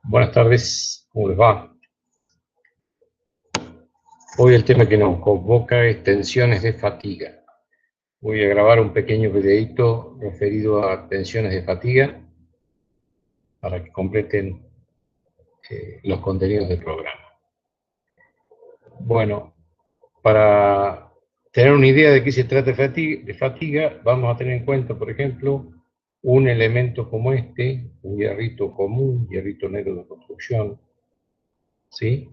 Buenas tardes, ¿cómo les va? Hoy el tema que nos convoca es tensiones de fatiga. Voy a grabar un pequeño videíto referido a tensiones de fatiga para que completen los contenidos del programa. Bueno, para tener una idea de qué se trata de fatiga, vamos a tener en cuenta, por ejemplo, un elemento como este, un hierrito común, hierrito negro de construcción, ¿sí?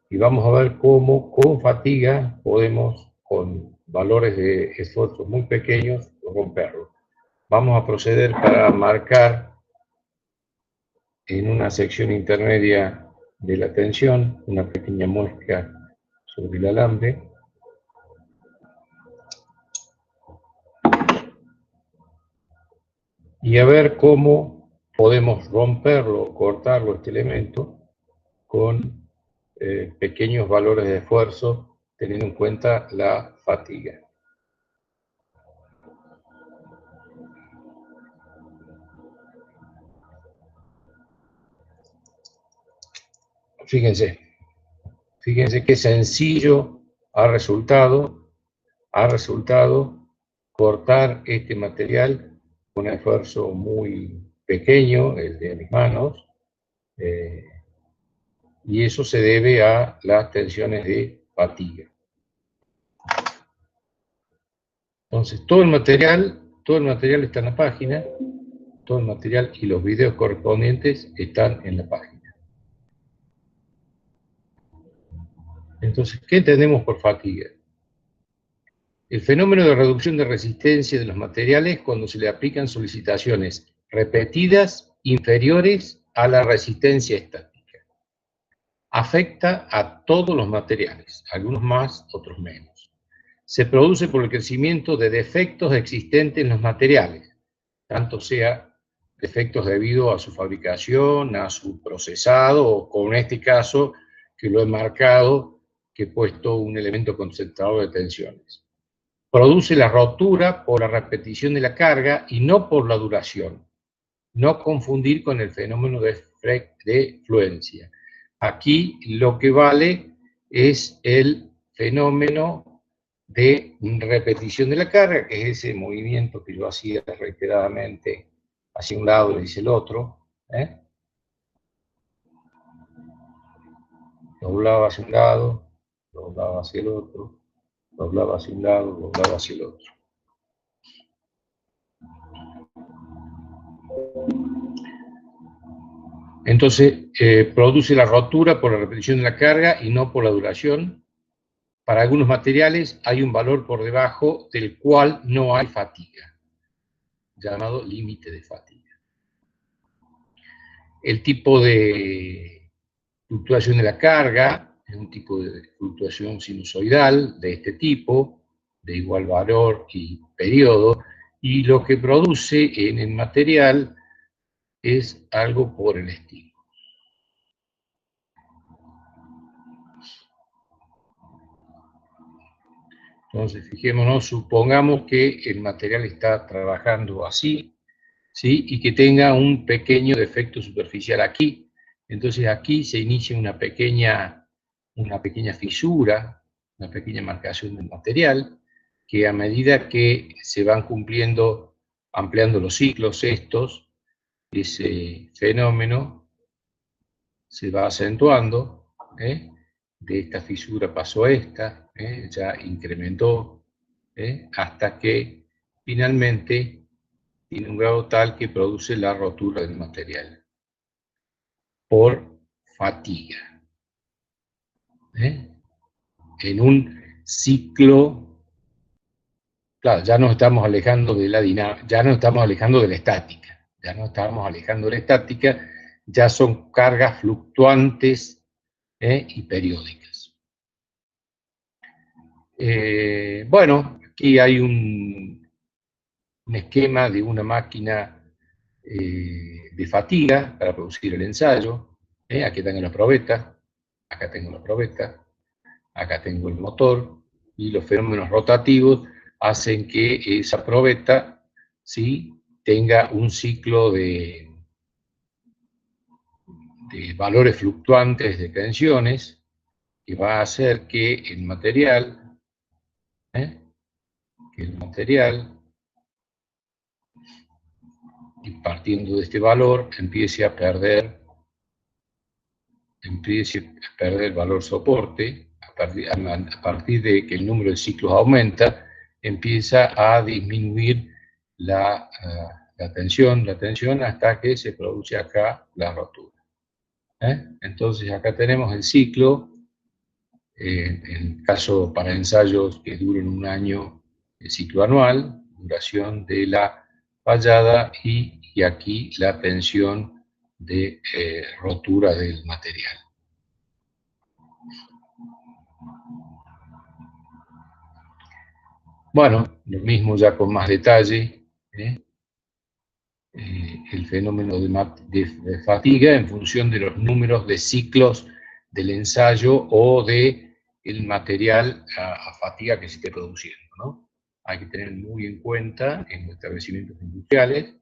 Y vamos a ver cómo con fatiga podemos, con valores de esfuerzos muy pequeños, romperlo. Vamos a proceder para marcar en una sección intermedia de la tensión una pequeña muesca sobre el alambre. Y a ver cómo podemos romperlo, cortarlo, este elemento, con pequeños valores de esfuerzo, teniendo en cuenta la fatiga. Fíjense qué sencillo ha resultado cortar este material con un esfuerzo muy pequeño, el de mis manos, y eso se debe a las tensiones de fatiga. Entonces, todo el material está en la página, todo el material y los videos correspondientes están en la página. Entonces, ¿qué entendemos por fatiga? El fenómeno de reducción de resistencia de los materiales cuando se le aplican solicitaciones repetidas inferiores a la resistencia estática. Afecta a todos los materiales, algunos más, otros menos. Se produce por el crecimiento de defectos existentes en los materiales, tanto sea defectos debido a su fabricación, a su procesado, o como en este caso, que lo he marcado, que he puesto un elemento concentrador de tensiones. Produce la rotura por la repetición de la carga y no por la duración. No confundir con el fenómeno de fluencia. Aquí lo que vale es el fenómeno de repetición de la carga, que es ese movimiento que yo hacía reiteradamente hacia un lado y hacia el otro. Doblaba hacia un lado, doblaba hacia el otro, doblaba hacia un lado, doblaba hacia el otro. Entonces, produce la rotura por la repetición de la carga y no por la duración. Para algunos materiales hay un valor por debajo del cual no hay fatiga, llamado límite de fatiga. El tipo de fluctuación de la carga es un tipo de fluctuación sinusoidal de este tipo, de igual valor y periodo, y lo que produce en el material es algo por el estilo. Entonces, fijémonos, supongamos que el material está trabajando así, ¿sí? Y que tenga un pequeño defecto superficial aquí. Entonces aquí se inicia una pequeña fisura, una pequeña marcación del material, que a medida que se van cumpliendo, ampliando los ciclos estos, ese fenómeno se va acentuando, de esta fisura pasó a esta, ya incrementó, hasta que finalmente tiene un grado tal que produce la rotura del material por fatiga. En un ciclo, claro, ya nos estamos alejando de la dinámica, ya nos estamos alejando de la estática, ya son cargas fluctuantes y periódicas. Bueno, aquí hay un esquema de una máquina de fatiga para producir el ensayo. Aquí tengo la probeta, acá tengo la probeta, acá tengo el motor, y los fenómenos rotativos hacen que esa probeta, ¿sí?, tenga un ciclo de valores fluctuantes de tensiones, que va a hacer que el material, y partiendo de este valor, empiece a perder el valor soporte. A partir de que el número de ciclos aumenta, empieza a disminuir la tensión hasta que se produce acá la rotura. Entonces acá tenemos el ciclo, en caso para ensayos que duren un año, el ciclo anual, duración de la fallada, y aquí la tensión de rotura del material. Bueno, lo mismo ya con más detalle, el fenómeno de fatiga en función de los números de ciclos del ensayo o de el material a fatiga que se esté produciendo, ¿no? Hay que tener muy en cuenta en los establecimientos industriales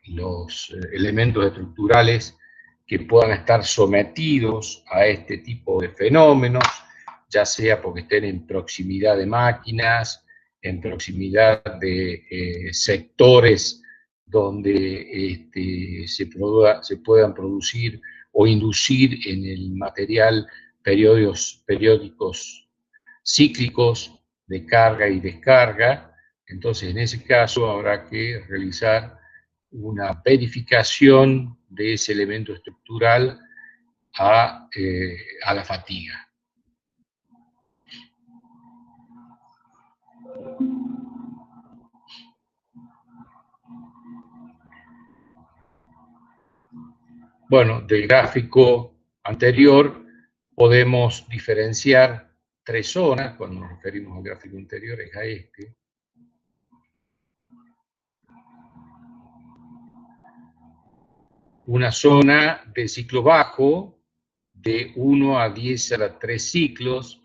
los elementos estructurales que puedan estar sometidos a este tipo de fenómenos, ya sea porque estén en proximidad de máquinas, en proximidad de sectores donde se puedan producir o inducir en el material periódicos cíclicos de carga y descarga. Entonces, en ese caso habrá que realizar una verificación de ese elemento estructural a la fatiga. Bueno, del gráfico anterior podemos diferenciar tres zonas. Cuando nos referimos al gráfico anterior es a este. Una zona de ciclo bajo, de 1 a 10 a la 3 ciclos.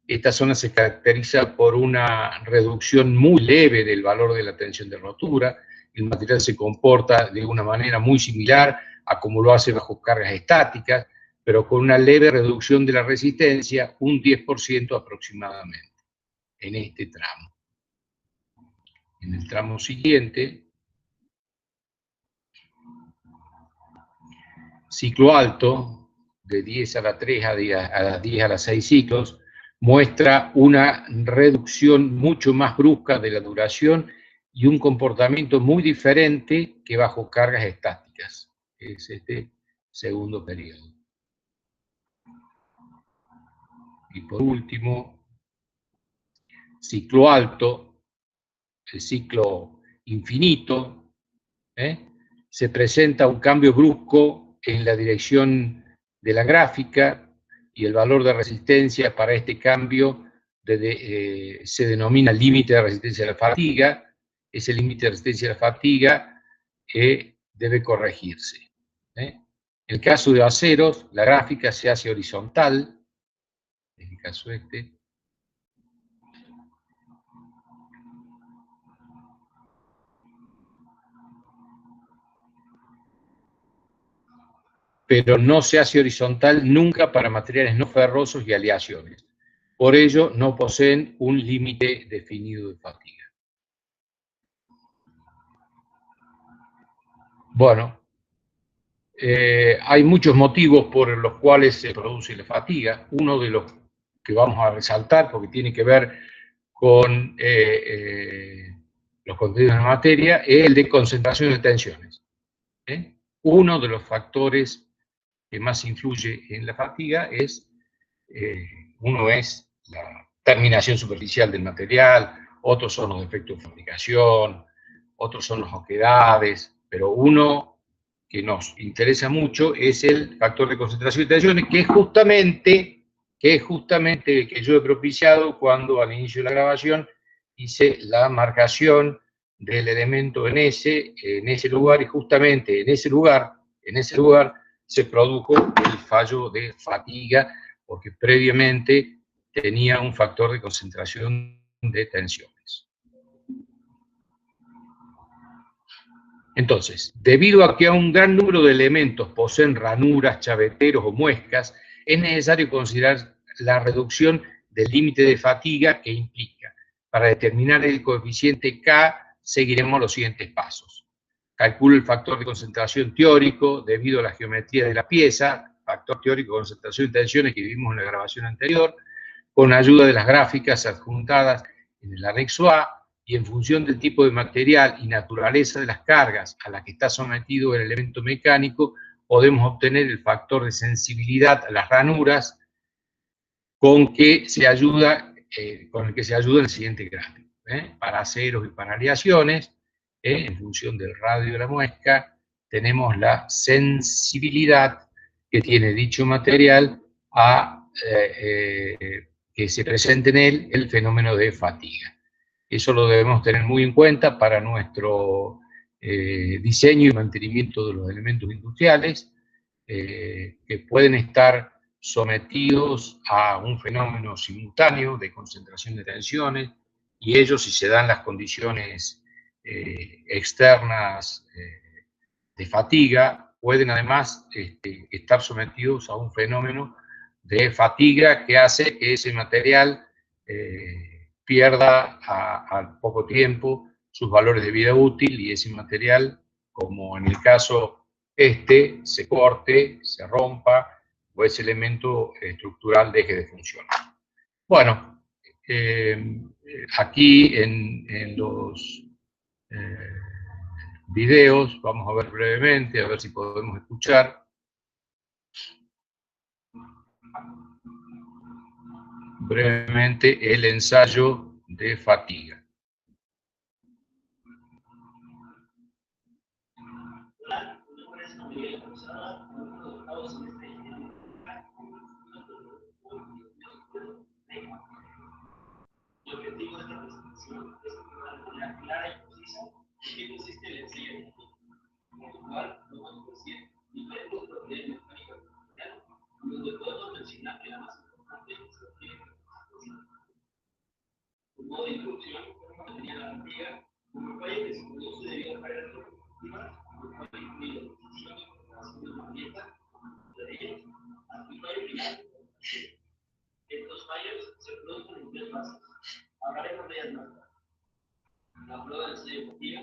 Esta zona se caracteriza por una reducción muy leve del valor de la tensión de rotura. El material se comporta de una manera muy similar a como lo hace bajo cargas estáticas, pero con una leve reducción de la resistencia, un 10% aproximadamente, en este tramo. En el tramo siguiente, ciclo alto, de 10 a la 3 a 10 a la 6 ciclos, muestra una reducción mucho más brusca de la duración y un comportamiento muy diferente que bajo cargas estáticas. Es este segundo periodo. Y por último, ciclo alto, el ciclo infinito, se presenta un cambio brusco en la dirección de la gráfica, y el valor de resistencia para este cambio se denomina límite de resistencia a la fatiga. Ese límite de resistencia a la fatiga debe corregirse. En el caso de aceros, la gráfica se hace horizontal, en el caso pero no se hace horizontal nunca para materiales no ferrosos y aleaciones. Por ello, no poseen un límite definido de fatiga. Bueno, hay muchos motivos por los cuales se produce la fatiga. Uno de los que vamos a resaltar, porque tiene que ver con los contenidos de la materia, es el de concentración de tensiones. Uno de los factores que más influye en la fatiga es, uno es la terminación superficial del material, otros son los defectos de fabricación, otros son las oquedades, pero uno que nos interesa mucho es el factor de concentración de tensiones, que es justamente el que yo he propiciado cuando al inicio de la grabación hice la marcación del elemento en ese lugar, y justamente en ese lugar se produjo el fallo de fatiga, porque previamente tenía un factor de concentración de tensiones. Entonces, debido a que un gran número de elementos poseen ranuras, chaveteros o muescas, es necesario considerar la reducción del límite de fatiga que implica. Para determinar el coeficiente K, seguiremos los siguientes pasos. Calculo el factor de concentración teórico debido a la geometría de la pieza, factor teórico de concentración y tensiones que vimos en la grabación anterior, con ayuda de las gráficas adjuntadas en el anexo A, y en función del tipo de material y naturaleza de las cargas a las que está sometido el elemento mecánico, podemos obtener el factor de sensibilidad a las ranuras con el que se ayuda en el siguiente gráfico. Para aceros y para aleaciones, en función del radio de la muesca, tenemos la sensibilidad que tiene dicho material a que se presente en él el fenómeno de fatiga. Eso lo debemos tener muy en cuenta para nuestro diseño y mantenimiento de los elementos industriales, que pueden estar sometidos a un fenómeno simultáneo de concentración de tensiones, y ellos, si se dan las condiciones externas de fatiga, pueden además estar sometidos a un fenómeno de fatiga que hace que ese material pierda al poco tiempo sus valores de vida útil, y ese material, como en el caso se corte, se rompa, o ese elemento estructural deje de funcionar. Bueno, aquí en los videos vamos a ver brevemente, a ver si podemos escuchar. Brevemente el ensayo de fatiga. El objetivo de esta presentación es una manera clara y precisa en qué consiste el ensayo, en el cual vamos a decir diferentes propiedades mecánicas del material, donde podemos mencionar que la más importante es la fatiga. Como modo de introducción, tenía la fatiga como el fallo que se produce debido a cargas productivas, el cual incluye la decisión y preparación de una dieta, de ellos, hasta el fallo final. Estos fallos se producen en tres fases. Hablaremos de ellas más tarde. La prueba de ensayo de fatiga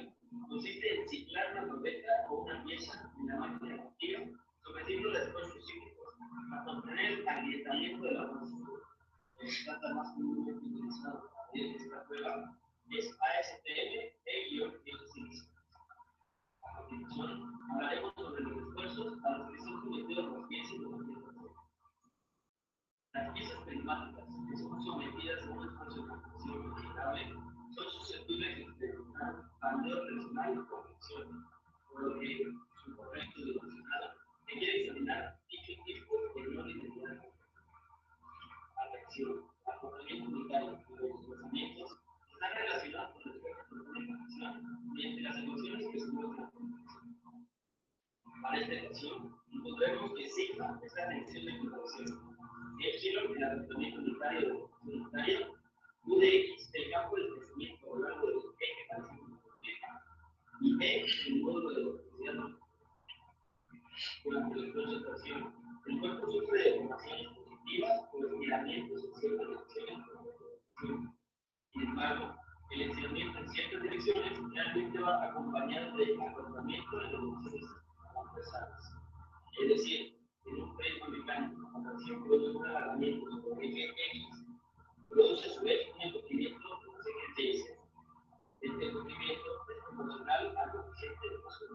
consiste en ciclar una probeta o una pieza en la máquina de fatiga, sometiéndola a esfuerzos cíclicos hasta obtener el agrietamiento de la masa. El data más comúnmente utilizado para esta prueba es ASTM E-105. A continuación, hablaremos sobre los esfuerzos a los que son sometidos las piezas de la fatiga. Las piezas prismáticas que son sometidas a un esfuerzo de compresión considerable son susceptibles de experimentar valor tensional y compresión, por lo que su correcto dimensionado requiere examinar dicho tipo de no linealidad. Atención, acoplamiento unitario y los desplazamientos están relacionados con el efecto de conexión mediante las ecuaciones que se muestran a continuación. Para esta ecuación, encontraremos que sigma es la tensión de conducción, epsilon el arrestamiento unitario UDX el campo de desplazamiento a lo largo del eje parecido y E el módulo de velocidad. Durante la concentración, el cuerpo sufre deformaciones positivas o estiramientos en ciertas direcciones. Sin embargo, el estiramiento en ciertas direcciones realmente va acompañado de acoplamiento de direcciones transversales. Es decir, en un prisma mecánico, cuando la acción produce un alargamiento sobre el eje X, produce a su vez un encogiamiento de los ejes Y. Este encogiamiento es proporcional al coeficiente de fusión.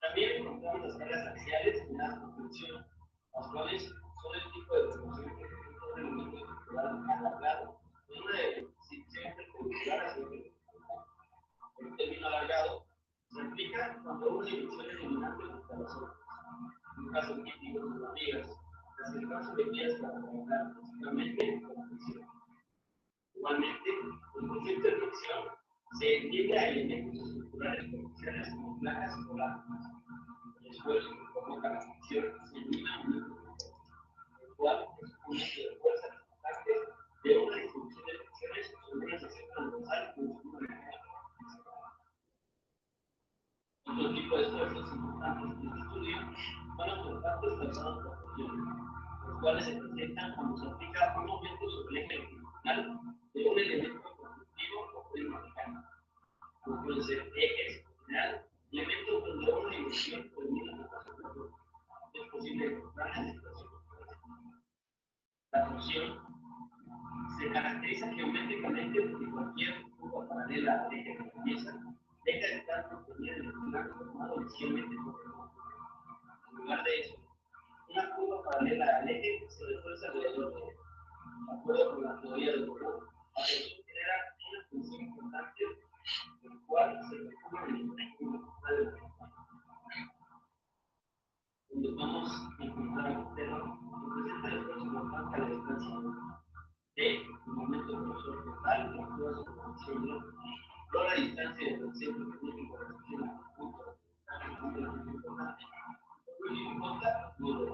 También encontramos las cargas axiales en la construcción, las cuales son el tipo de proporción que ejecuta un elemento estructural alargado con una sección perpendicular hacia el vertical. El término alargado se aplica cuando una dirección es dominante contra las otras. En un caso típico de las vigas, las que están sometidas para trabajar principalmente con la fricción. Igualmente, el concepto de fricción se entiende a elementos estructurales potenciales como placas o láminas. El esfuerzo que provoca la fricción se denomina momento de fuerza, el cual es un hecho de fuerza resultante de una distribución de fricciones sobre una sección transversal con una mecánica. impactos causados por fusiones, los cuales se presentan cuando se aplica un momento sobre el eje longitudinal de un elemento constructivo o prisma mecánico, como pueden ser ejes, general, elementos donde una dimensión termina de paso por otro. Es posible encontrar en situación. La fusión se caracteriza geométricamente porque cualquier curva paralela al eje de la pieza deja de estar contenida en el plano formado inicialmente por el otro. En lugar de eso, una curva paralela al eje se refuerza alrededor de él. De acuerdo con la teoría del color, la tensión genera una tensión importante, el cual se recupera en el conjunto total de la campana. Cuando vamos a encontrar el terreno, representa el esfuerzo constante a la distancia de el momento profesor total, la prueba de superposición no, pero la distancia entre el centro magnético de la sección al punto es importante. Por último, consta muy de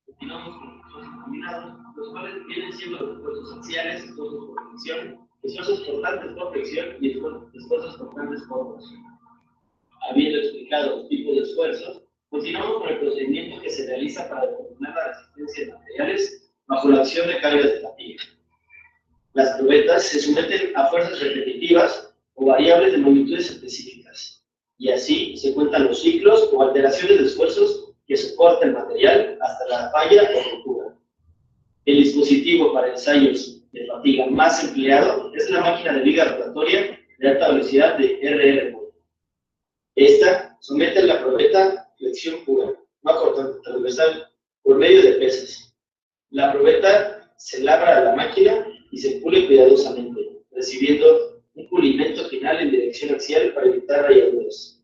continuamos con los esfuerzos combinados, los cuales vienen siendo los esfuerzos axiales, esfuerzos por fricción, esfuerzos portantes por fricción y esfuerzos portantes por torsión. Habiendo explicado los tipos de esfuerzos, continuamos con el procedimiento que se realiza para determinar la resistencia de materiales bajo la acción de cargas de fatiga. Las probetas se someten a fuerzas repetitivas o variables de magnitudes específicas, y así se cuentan los ciclos o alteraciones de esfuerzos que soporta el material hasta la falla o ruptura. El dispositivo para ensayos de fatiga más empleado es la máquina de viga rotatoria de alta velocidad de RR. Esta somete la probeta flexión pura, no cortante, transversal, por medio de pesas. La probeta se labra a la máquina y se pule cuidadosamente, recibiendo un pulimento final en dirección axial para evitar rayaduras.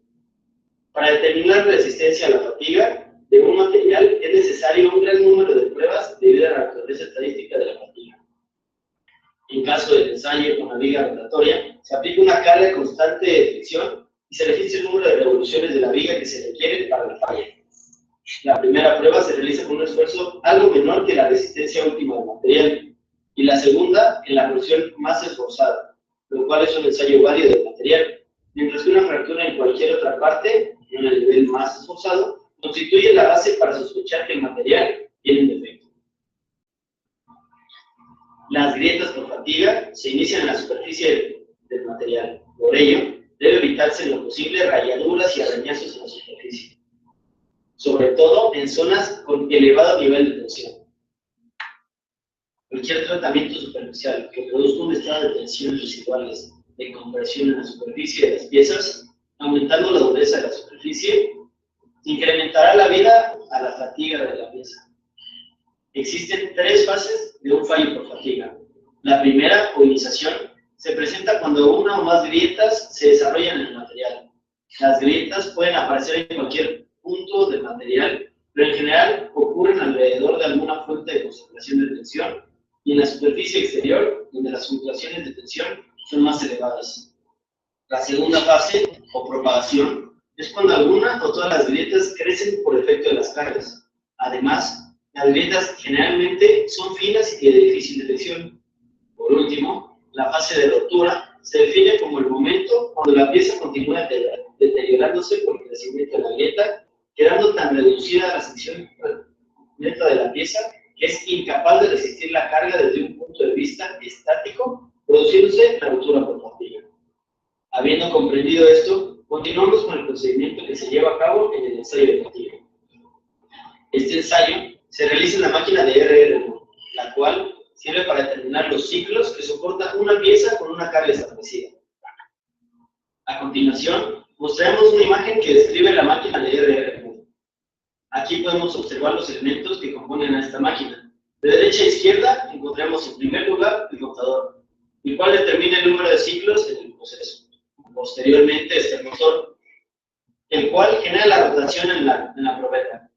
Para determinar la resistencia a la fatiga de un material es necesario un gran número de pruebas debido a la naturaleza estadística de la fatiga. En caso del ensayo con la viga rotatoria, se aplica una carga constante de fricción y se registra el número de revoluciones de la viga que se requiere para la falla. La primera prueba se realiza con un esfuerzo algo menor que la resistencia última del material, y la segunda en la porción más esforzada, lo cual es un ensayo válido del material, mientras que una fractura en cualquier otra parte, en el nivel más esforzado, constituye la base para sospechar que el material tiene un defecto. Las grietas por fatiga se inician en la superficie del material, por ello, debe evitarse en lo posible rayaduras y arañazos en la superficie, sobre todo en zonas con elevado nivel de tensión. Cualquier tratamiento superficial que produzca un estado de tensiones residuales de compresión en la superficie de las piezas, aumentando la dureza de la superficie, incrementará la vida a la fatiga de la pieza. Existen tres fases de un fallo por fatiga. La primera, o iniciación, se presenta cuando una o más grietas se desarrollan en el material. Las grietas pueden aparecer en cualquier punto del material, pero en general ocurren alrededor de alguna fuente de concentración de tensión y en la superficie exterior, donde las fluctuaciones de tensión son más elevadas. La segunda fase, o propagación, es cuando alguna o todas las grietas crecen por efecto de las cargas. Además, las grietas generalmente son finas y de difícil detección. Por último, la fase de rotura se define como el momento cuando la pieza continúa deteriorándose por el crecimiento de la grieta, quedando tan reducida la sección completa de la pieza que es incapaz de resistir la carga desde un punto de vista estático, produciéndose la rotura por fatiga. Habiendo comprendido esto, continuamos con el procedimiento que se lleva a cabo en el ensayo de fatiga. Este ensayo se realiza en la máquina de RR, la cual sirve para determinar los ciclos que soporta una pieza con una carga establecida. A continuación, mostraremos una imagen que describe la máquina de RR. Aquí podemos observar los elementos que componen a esta máquina. De derecha a izquierda encontramos en primer lugar el contador, el cual determina el número de ciclos en el proceso. Posteriormente está el motor, el cual genera la rotación en la probeta.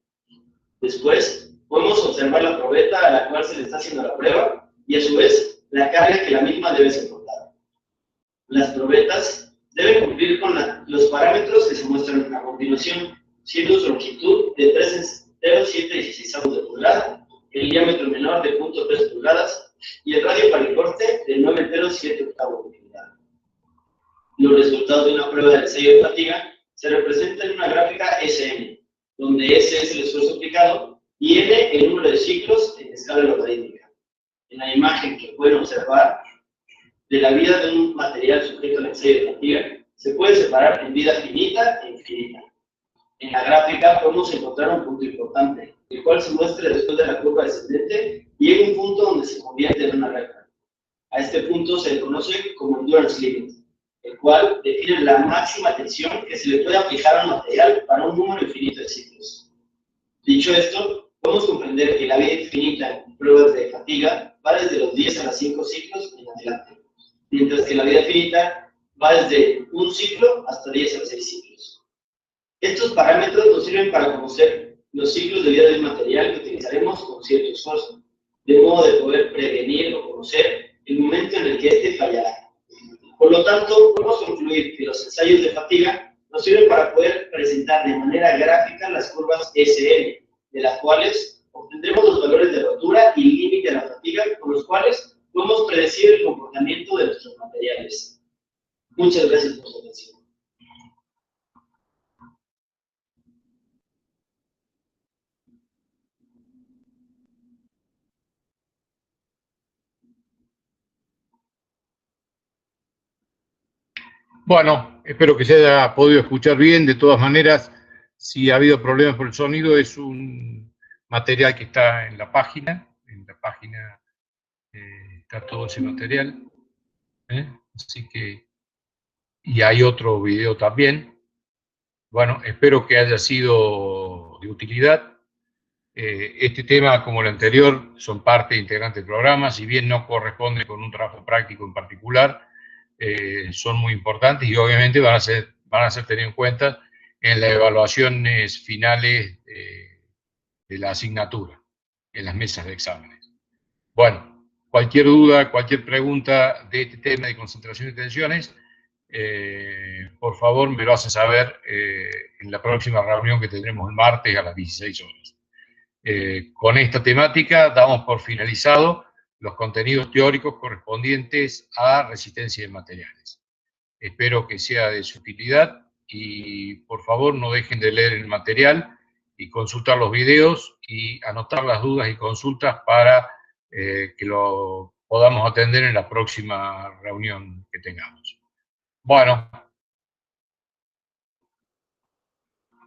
Después, podemos observar la probeta a la cual se le está haciendo la prueba y a su vez la carga que la misma debe soportar. Las probetas deben cumplir con los parámetros que se muestran a continuación, siendo su longitud de 3,0716 de pulgada, el diámetro menor de 0.3 pulgadas y el radio para el corte de 9,07 octavos de pulgada. Los resultados de una prueba de ensayo de fatiga se representan en una gráfica SM, donde S es el esfuerzo aplicado y N el número de ciclos en escala logarítmica. En la imagen que pueden observar de la vida de un material sujeto al ensayo de fatiga, se puede separar en vida finita e infinita. En la gráfica podemos encontrar un punto importante, el cual se muestra después de la curva descendente y hay un punto donde se convierte en una recta. A este punto se le conoce como endurance limit, el cual define la máxima tensión que se le puede aplicar al material para un número infinito de ciclos. Dicho esto, podemos comprender que la vida infinita en pruebas de fatiga va desde los 10 a los 5 ciclos en adelante, mientras que la vida finita va desde un ciclo hasta 10 a 6 ciclos. Estos parámetros nos sirven para conocer los ciclos de vida del material que utilizaremos con cierto esfuerzo, de modo de poder prevenir o conocer el momento en el que éste fallará. Por lo tanto, podemos concluir que los ensayos de fatiga nos sirven para poder presentar de manera gráfica las curvas SN, de las cuales obtendremos los valores de rotura y límite de la fatiga, con los cuales podemos predecir el comportamiento de nuestros materiales. Muchas gracias por su atención. Bueno, espero que se haya podido escuchar bien. De todas maneras, si ha habido problemas por el sonido, es un material que está en la página. En la página está todo ese material. Así que, y hay otro video también. Bueno, espero que haya sido de utilidad. Este tema, como el anterior, son parte integrante del programa, si bien no corresponde con un trabajo práctico en particular, son muy importantes y obviamente van a ser tenidos en cuenta en las evaluaciones finales de la asignatura, en las mesas de exámenes. Bueno, cualquier duda, cualquier pregunta de este tema de concentración y tensiones, por favor me lo hacen saber en la próxima reunión que tendremos el martes a las 16 horas. Con esta temática damos por finalizado los contenidos teóricos correspondientes a resistencia de materiales. Espero que sea de su utilidad y por favor no dejen de leer el material y consultar los videos y anotar las dudas y consultas para que lo podamos atender en la próxima reunión que tengamos. Bueno,